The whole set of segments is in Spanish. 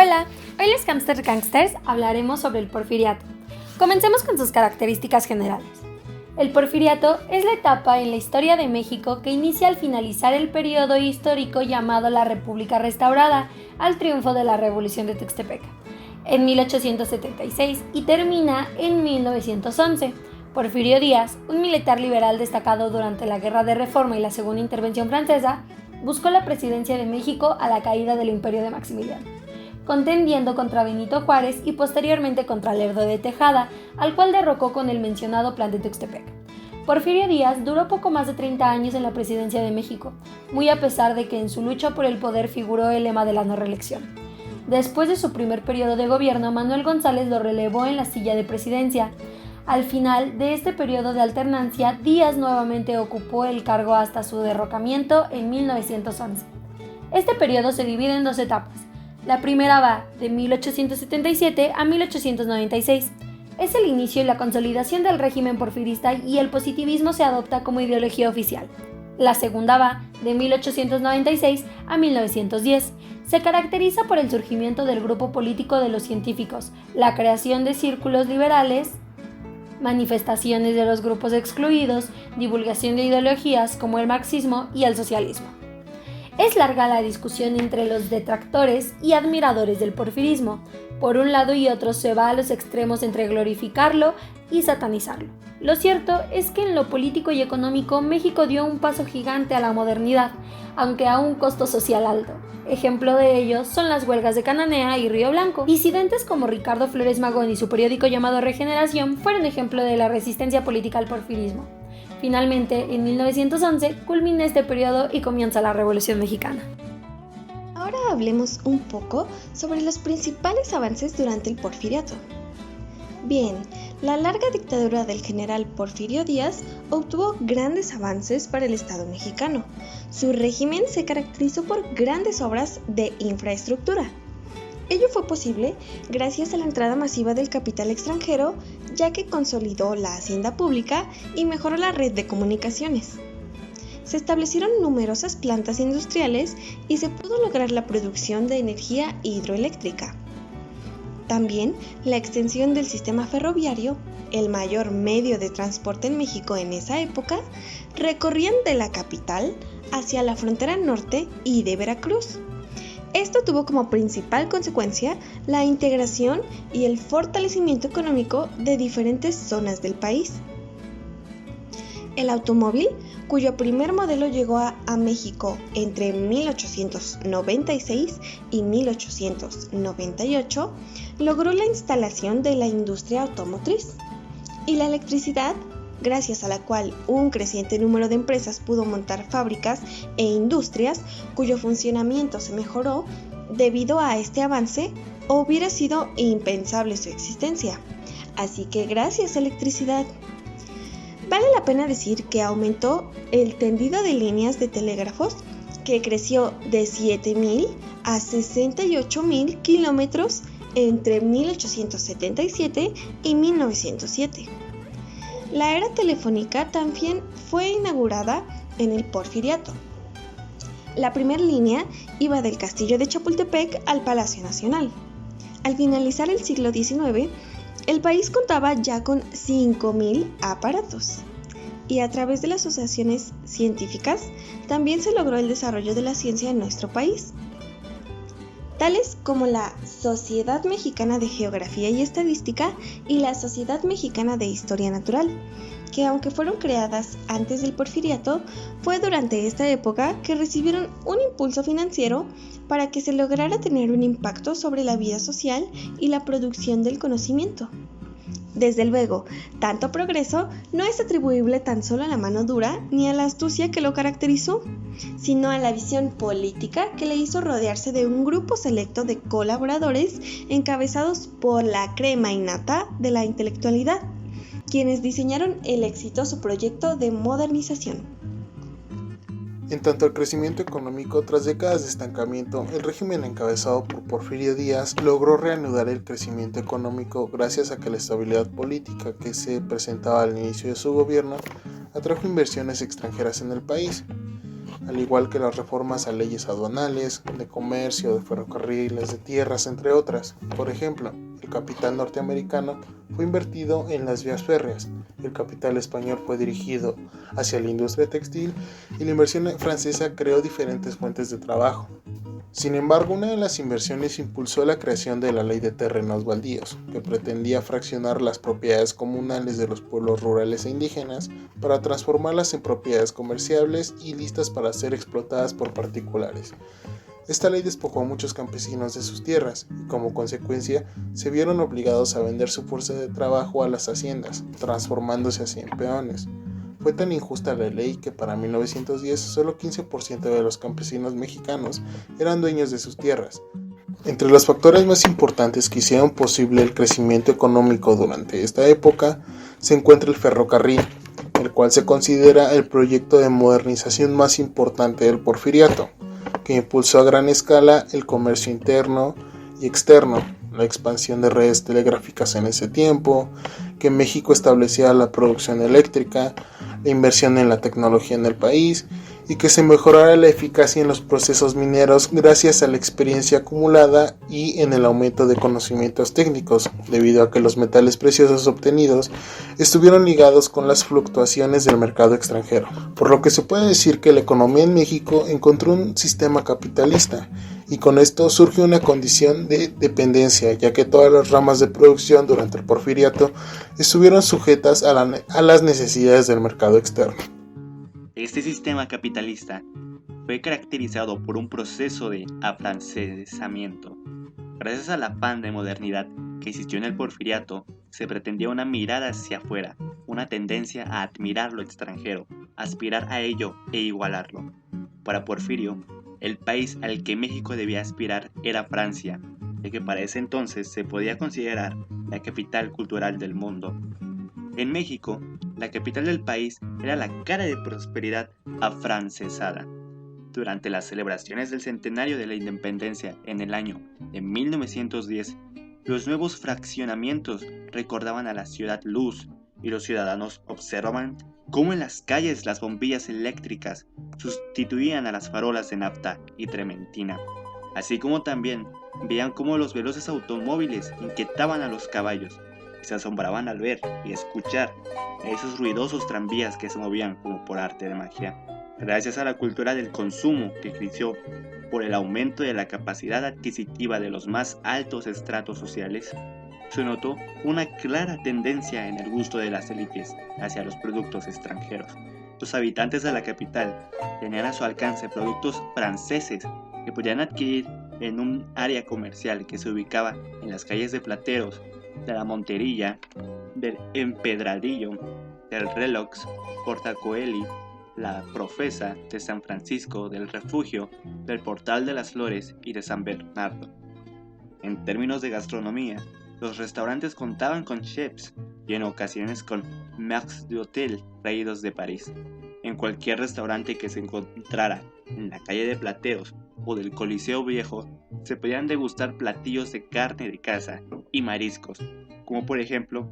Hola, hoy los Hamster Gangsters hablaremos sobre el porfiriato. Comencemos con sus características generales. El porfiriato es la etapa en la historia de México que inicia al finalizar el periodo histórico llamado la República Restaurada al triunfo de la Revolución de Tuxtepec en 1876 y termina en 1911. Porfirio Díaz, un militar liberal destacado durante la Guerra de Reforma y la Segunda Intervención Francesa, buscó la presidencia de México a la caída del Imperio de Maximiliano, contendiendo contra Benito Juárez y posteriormente contra Lerdo de Tejada, al cual derrocó con el mencionado Plan de Tuxtepec. Porfirio Díaz duró poco más de 30 años en la presidencia de México, muy a pesar de que en su lucha por el poder figuró el lema de la no reelección. Después de su primer periodo de gobierno, Manuel González lo relevó en la silla de presidencia. Al final de este periodo de alternancia, Díaz nuevamente ocupó el cargo hasta su derrocamiento en 1911. Este periodo se divide en dos etapas. La primera va de 1877 a 1896. Es el inicio y la consolidación del régimen porfirista y el positivismo se adopta como ideología oficial. La segunda va de 1896 a 1910. Se caracteriza por el surgimiento del grupo político de los científicos, la creación de círculos liberales, manifestaciones de los grupos excluidos, divulgación de ideologías como el marxismo y el socialismo. Es larga la discusión entre los detractores y admiradores del porfirismo. Por un lado y otro se va a los extremos entre glorificarlo y satanizarlo. Lo cierto es que en lo político y económico México dio un paso gigante a la modernidad, aunque a un costo social alto. Ejemplo de ello son las huelgas de Cananea y Río Blanco. Disidentes como Ricardo Flores Magón y su periódico llamado Regeneración fueron ejemplo de la resistencia política al porfirismo. Finalmente, en 1911, culmina este periodo y comienza la Revolución Mexicana. Ahora hablemos un poco sobre los principales avances durante el porfiriato. Bien, la larga dictadura del general Porfirio Díaz obtuvo grandes avances para el Estado mexicano. Su régimen se caracterizó por grandes obras de infraestructura. Ello fue posible gracias a la entrada masiva del capital extranjero, ya que consolidó la hacienda pública y mejoró la red de comunicaciones. Se establecieron numerosas plantas industriales y se pudo lograr la producción de energía hidroeléctrica. También la extensión del sistema ferroviario, el mayor medio de transporte en México en esa época, recorrían de la capital hacia la frontera norte y de Veracruz. Esto tuvo como principal consecuencia la integración y el fortalecimiento económico de diferentes zonas del país. El automóvil, cuyo primer modelo llegó a México entre 1896 y 1898, logró la instalación de la industria automotriz. Y la electricidad, gracias a la cual un creciente número de empresas pudo montar fábricas e industrias cuyo funcionamiento se mejoró, debido a este avance, hubiera sido impensable su existencia. Así que gracias a electricidad. Vale la pena decir que aumentó el tendido de líneas de telégrafos, que creció de 7.000 a 68.000 kilómetros entre 1877 y 1907. La era telefónica también fue inaugurada en el porfiriato. La primera línea iba del castillo de Chapultepec al Palacio Nacional. Al finalizar el siglo XIX, el país contaba ya con 5.000 aparatos. Y a través de las asociaciones científicas también se logró el desarrollo de la ciencia en nuestro país, tales como la Sociedad Mexicana de Geografía y Estadística y la Sociedad Mexicana de Historia Natural, que aunque fueron creadas antes del porfiriato, fue durante esta época que recibieron un impulso financiero para que se lograra tener un impacto sobre la vida social y la producción del conocimiento. Desde luego, tanto progreso no es atribuible tan solo a la mano dura ni a la astucia que lo caracterizó, sino a la visión política que le hizo rodearse de un grupo selecto de colaboradores encabezados por la crema innata de la intelectualidad, quienes diseñaron el exitoso proyecto de modernización. En tanto al crecimiento económico, tras décadas de estancamiento, el régimen encabezado por Porfirio Díaz logró reanudar el crecimiento económico gracias a que la estabilidad política que se presentaba al inicio de su gobierno atrajo inversiones extranjeras en el país. al igual que las reformas a leyes aduanales, de comercio, de ferrocarriles, de tierras, entre otras. Por ejemplo, el capital norteamericano fue invertido en las vías férreas, el capital español fue dirigido hacia la industria textil y la inversión francesa creó diferentes fuentes de trabajo. Sin embargo, una de las inversiones impulsó la creación de la Ley de Terrenos Baldíos, que pretendía fraccionar las propiedades comunales de los pueblos rurales e indígenas para transformarlas en propiedades comerciables y listas para ser explotadas por particulares. Esta ley despojó a muchos campesinos de sus tierras y como consecuencia se vieron obligados a vender su fuerza de trabajo a las haciendas, transformándose así en peones. Fue tan injusta la ley que para 1910 solo 15% de los campesinos mexicanos eran dueños de sus tierras. Entre los factores más importantes que hicieron posible el crecimiento económico durante esta época se encuentra el ferrocarril, el cual se considera el proyecto de modernización más importante del Porfiriato, que impulsó a gran escala el comercio interno y externo, la expansión de redes telegráficas en ese tiempo, que México establecía la producción eléctrica, la inversión en la tecnología en el país y que se mejorara la eficacia en los procesos mineros gracias a la experiencia acumulada y en el aumento de conocimientos técnicos, debido a que los metales preciosos obtenidos estuvieron ligados con las fluctuaciones del mercado extranjero, por lo que se puede decir que la economía en México encontró un sistema capitalista y con esto surge una condición de dependencia, ya que todas las ramas de producción durante el Porfiriato estuvieron sujetas a las necesidades del mercado externo. Este sistema capitalista fue caracterizado por un proceso de afrancesamiento. Gracias a la afán de modernidad que existió en el Porfiriato, se pretendía una mirada hacia afuera, una tendencia a admirar lo extranjero, aspirar a ello e igualarlo. Para Porfirio, el país al que México debía aspirar era Francia, ya que para ese entonces se podía considerar la capital cultural del mundo. En México, la capital del país era la cara de prosperidad afrancesada. Durante las celebraciones del centenario de la independencia en el año de 1910, los nuevos fraccionamientos recordaban a la ciudad luz y los ciudadanos observaban cómo en las calles las bombillas eléctricas sustituían a las farolas de nafta y trementina, así como también veían cómo los veloces automóviles inquietaban a los caballos y se asombraban al ver y escuchar a esos ruidosos tranvías que se movían como por arte de magia. Gracias a la cultura del consumo que creció por el aumento de la capacidad adquisitiva de los más altos estratos sociales, se notó una clara tendencia en el gusto de las élites hacia los productos extranjeros. Los habitantes de la capital tenían a su alcance productos franceses que podían adquirir en un área comercial que se ubicaba en las calles de Plateros, de la Monterilla, del Empedradillo, del Relox, Portacoeli, la Profesa, de San Francisco, del Refugio, del Portal de las Flores y de San Bernardo. En términos de gastronomía, los restaurantes contaban con chefs y en ocasiones con maîtres d'hôtel traídos de París. En cualquier restaurante que se encontrara en la calle de Plateros o del Coliseo Viejo, se podían degustar platillos de carne de caza y mariscos, como por ejemplo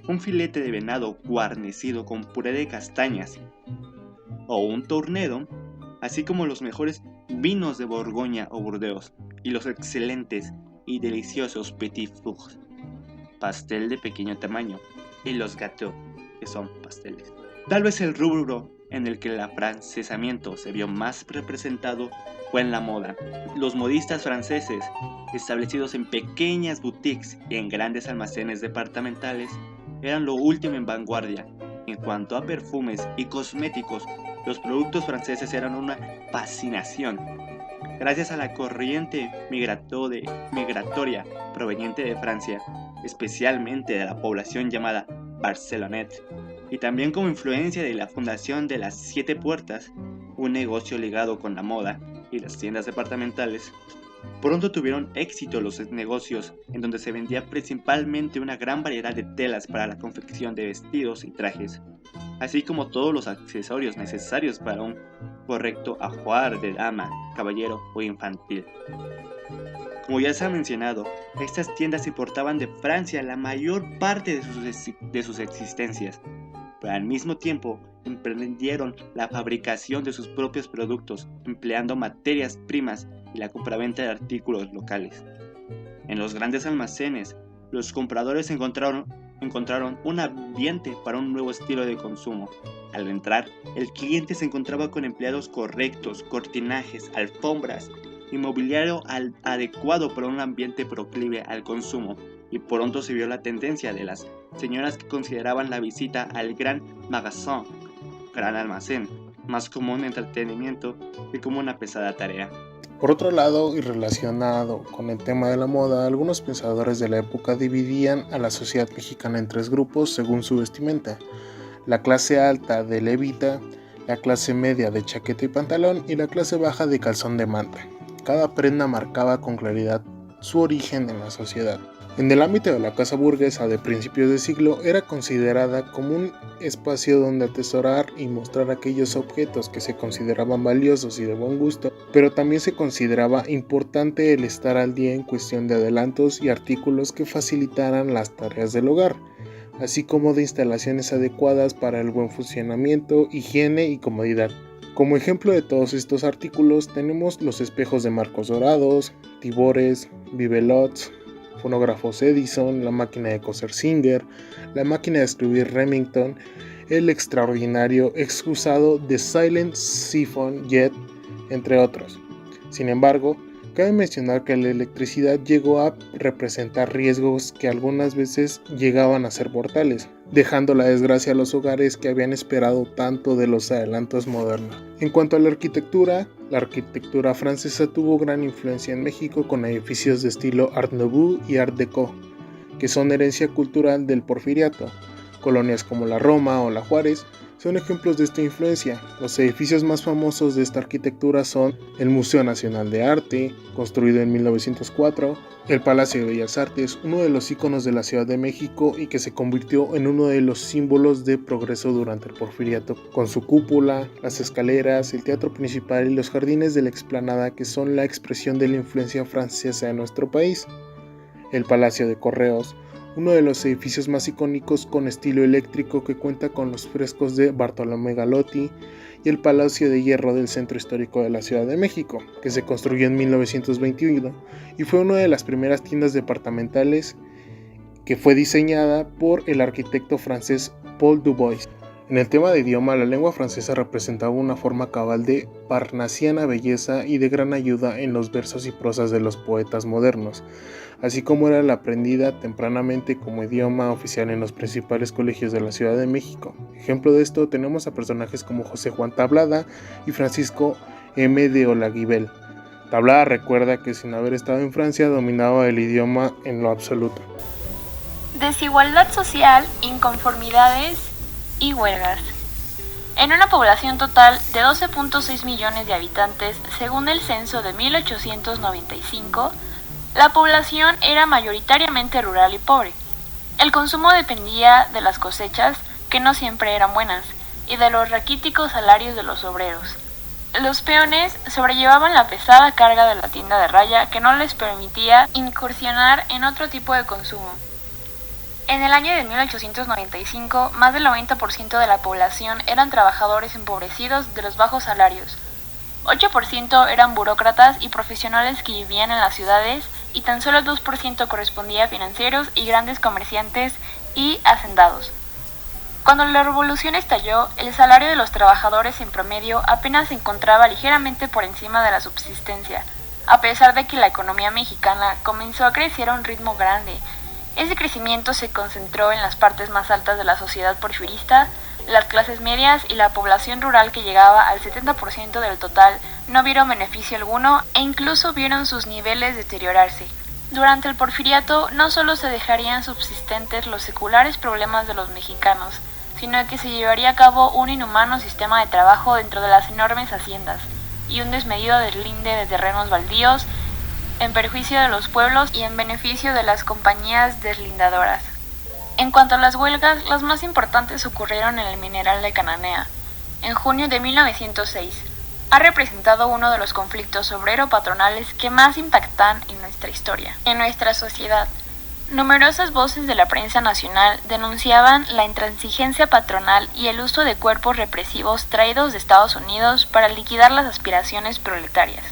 un filete de venado guarnecido con puré de castañas o un tornado, así como los mejores vinos de Borgoña o Burdeos y los excelentes y deliciosos petit fours, pastel de pequeño tamaño, y los gâteaux, que son pasteles. Tal vez el rubro en el que el afrancesamiento se vio más representado fue en la moda. Los modistas franceses, establecidos en pequeñas boutiques y en grandes almacenes departamentales, eran lo último en vanguardia. En cuanto a perfumes y cosméticos, los productos franceses eran una fascinación. Gracias a la corriente migratoria proveniente de Francia, especialmente de la población llamada Barcelonette, y también como influencia de la fundación de las Siete Puertas, un negocio ligado con la moda y las tiendas departamentales, pronto tuvieron éxito los negocios en donde se vendía principalmente una gran variedad de telas para la confección de vestidos y trajes, así como todos los accesorios necesarios para un correcto ajuar de dama, caballero o infantil. Como ya se ha mencionado, estas tiendas importaban de Francia la mayor parte de sus existencias, pero al mismo tiempo emprendieron la fabricación de sus propios productos, empleando materias primas y la compraventa de artículos locales. En los grandes almacenes, los compradores encontraron un ambiente para un nuevo estilo de consumo. Al entrar, el cliente se encontraba con empleados correctos, cortinajes, alfombras y mobiliario adecuado para un ambiente proclive al consumo, y pronto se vio la tendencia de las señoras que consideraban la visita al gran magasin, gran almacén, más como un entretenimiento que como una pesada tarea. Por otro lado, y relacionado con el tema de la moda, algunos pensadores de la época dividían a la sociedad mexicana en 3 grupos según su vestimenta: la clase alta de levita, la clase media de chaqueta y pantalón y la clase baja de calzón de manta. Cada prenda marcaba con claridad su origen en la sociedad. En el ámbito de la casa burguesa de principios de siglo, era considerada como un espacio donde atesorar y mostrar aquellos objetos que se consideraban valiosos y de buen gusto, pero también se consideraba importante el estar al día en cuestión de adelantos y artículos que facilitaran las tareas del hogar, así como de instalaciones adecuadas para el buen funcionamiento, higiene y comodidad. Como ejemplo de todos estos artículos tenemos los espejos de marcos dorados, tibores, bibelots, fonógrafos Edison, la máquina de coser Singer, la máquina de escribir Remington, el extraordinario excusado de Silent Siphon Jet, entre otros. Sin embargo, cabe mencionar que la electricidad llegó a representar riesgos que algunas veces llegaban a ser mortales, dejando la desgracia a los hogares que habían esperado tanto de los adelantos modernos. En cuanto a la arquitectura francesa tuvo gran influencia en México con edificios de estilo Art Nouveau y Art Deco, que son herencia cultural del Porfiriato. Colonias como la Roma o la Juárez son ejemplos de esta influencia. Los edificios más famosos de esta arquitectura son el Museo Nacional de Arte, construido en 1904, el Palacio de Bellas Artes, uno de los íconos de la Ciudad de México y que se convirtió en uno de los símbolos de progreso durante el Porfiriato, con su cúpula, las escaleras, el teatro principal y los jardines de la explanada que son la expresión de la influencia francesa en nuestro país. El Palacio de Correos, uno de los edificios más icónicos con estilo eléctrico que cuenta con los frescos de Bartolomé Galotti, y el Palacio de Hierro del Centro Histórico de la Ciudad de México, que se construyó en 1921 y fue una de las primeras tiendas departamentales que fue diseñada por el arquitecto francés Paul Dubois. En el tema de idioma, la lengua francesa representaba una forma cabal de parnasiana belleza y de gran ayuda en los versos y prosas de los poetas modernos, así como era la aprendida tempranamente como idioma oficial en los principales colegios de la Ciudad de México. Ejemplo de esto tenemos a personajes como José Juan Tablada y Francisco M. de Olaguibel. Tablada recuerda que sin haber estado en Francia dominaba el idioma en lo absoluto. Desigualdad social, inconformidades y huelgas. En una población total de 12.6 millones de habitantes, según el censo de 1895, la población era mayoritariamente rural y pobre. El consumo dependía de las cosechas, que no siempre eran buenas, y de los raquíticos salarios de los obreros. Los peones sobrellevaban la pesada carga de la tienda de raya que no les permitía incursionar en otro tipo de consumo. En el año de 1895, más del 90% de la población eran trabajadores empobrecidos de los bajos salarios. 8% eran burócratas y profesionales que vivían en las ciudades y tan solo el 2% correspondía a financieros y grandes comerciantes y hacendados. Cuando la revolución estalló, el salario de los trabajadores en promedio apenas se encontraba ligeramente por encima de la subsistencia, a pesar de que la economía mexicana comenzó a crecer a un ritmo grande. Ese crecimiento se concentró en las partes más altas de la sociedad porfirista, las clases medias y la población rural, que llegaba al 70% del total, no vieron beneficio alguno e incluso vieron sus niveles deteriorarse. Durante el porfiriato no solo se dejarían subsistentes los seculares problemas de los mexicanos, sino que se llevaría a cabo un inhumano sistema de trabajo dentro de las enormes haciendas y un desmedido deslinde de terrenos baldíos en perjuicio de los pueblos y en beneficio de las compañías deslindadoras. En cuanto a las huelgas, las más importantes ocurrieron en el mineral de Cananea, en junio de 1906. Ha representado uno de los conflictos obrero-patronales que más impactan en nuestra historia, en nuestra sociedad. Numerosas voces de la prensa nacional denunciaban la intransigencia patronal y el uso de cuerpos represivos traídos de Estados Unidos para liquidar las aspiraciones proletarias.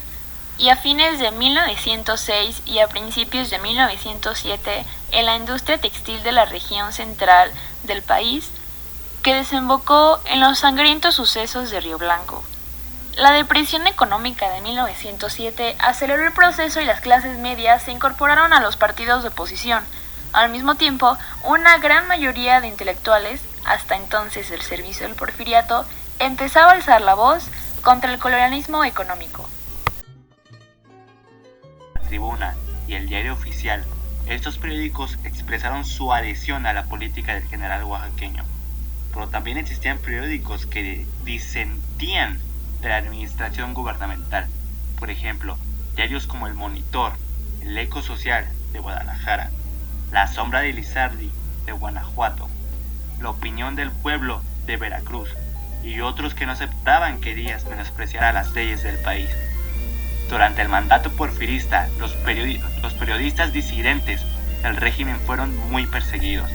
Y a fines de 1906 y a principios de 1907, en la industria textil de la región central del país, que desembocó en los sangrientos sucesos de Río Blanco. La depresión económica de 1907 aceleró el proceso y las clases medias se incorporaron a los partidos de oposición. Al mismo tiempo, una gran mayoría de intelectuales, hasta entonces del servicio del porfiriato, empezaba a alzar la voz contra el colonialismo económico. Tribuna y el Diario Oficial, estos periódicos expresaron su adhesión a la política del general oaxaqueño, pero también existían periódicos que disentían de la administración gubernamental. Por ejemplo, diarios como El Monitor, El Eco Social de Guadalajara, La Sombra de Lizardi de Guanajuato, La Opinión del Pueblo de Veracruz y otros que no aceptaban que Díaz menospreciara las leyes del país. Durante el mandato porfirista, los periodistas disidentes del régimen fueron muy perseguidos.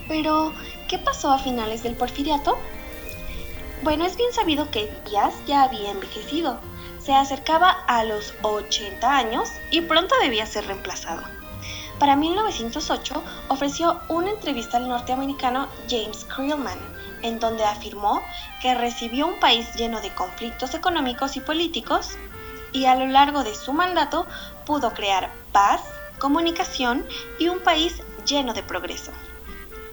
Pero, ¿qué pasó a finales del porfiriato? Bueno, es bien sabido que Díaz ya había envejecido, se acercaba a los 80 años y pronto debía ser reemplazado. Para 1908 ofreció una entrevista al norteamericano James Creelman, en donde afirmó que recibió un país lleno de conflictos económicos y políticos y a lo largo de su mandato pudo crear paz, comunicación y un país lleno de progreso.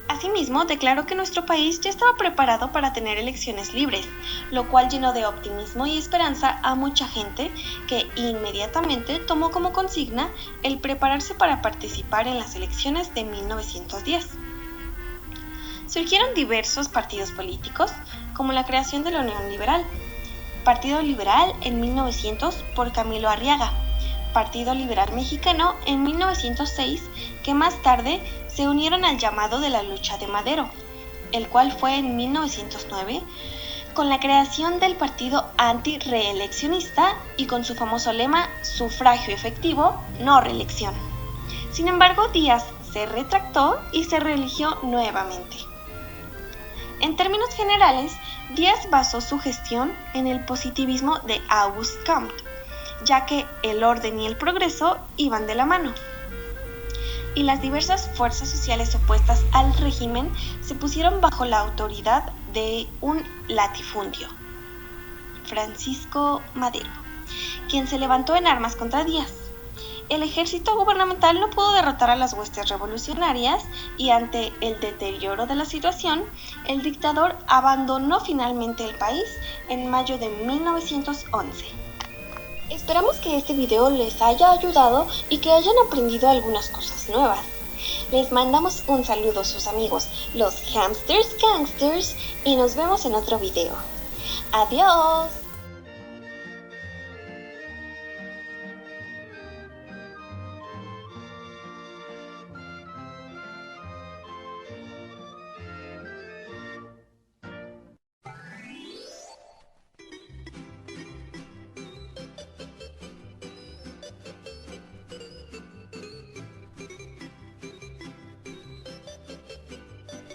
Asimismo, declaró que nuestro país ya estaba preparado para tener elecciones libres, lo cual llenó de optimismo y esperanza a mucha gente que inmediatamente tomó como consigna el prepararse para participar en las elecciones de 1910. Surgieron diversos partidos políticos, como la creación de la Unión Liberal, Partido Liberal en 1900 por Camilo Arriaga, Partido Liberal Mexicano en 1906, que más tarde se unieron al llamado de la lucha de Madero, el cual fue en 1909, con la creación del partido anti-reeleccionista y con su famoso lema sufragio efectivo, no reelección. Sin embargo, Díaz se retractó y se reeligió nuevamente. En términos generales, Díaz basó su gestión en el positivismo de Auguste Comte, ya que el orden y el progreso iban de la mano. Y las diversas fuerzas sociales opuestas al régimen se pusieron bajo la autoridad de un latifundio, Francisco Madero, quien se levantó en armas contra Díaz. El ejército gubernamental no pudo derrotar a las huestes revolucionarias y ante el deterioro de la situación, el dictador abandonó finalmente el país en mayo de 1911. Esperamos que este video les haya ayudado y que hayan aprendido algunas cosas nuevas. Les mandamos un saludo a sus amigos, los Hamsters Gangsters, y nos vemos en otro video. ¡Adiós!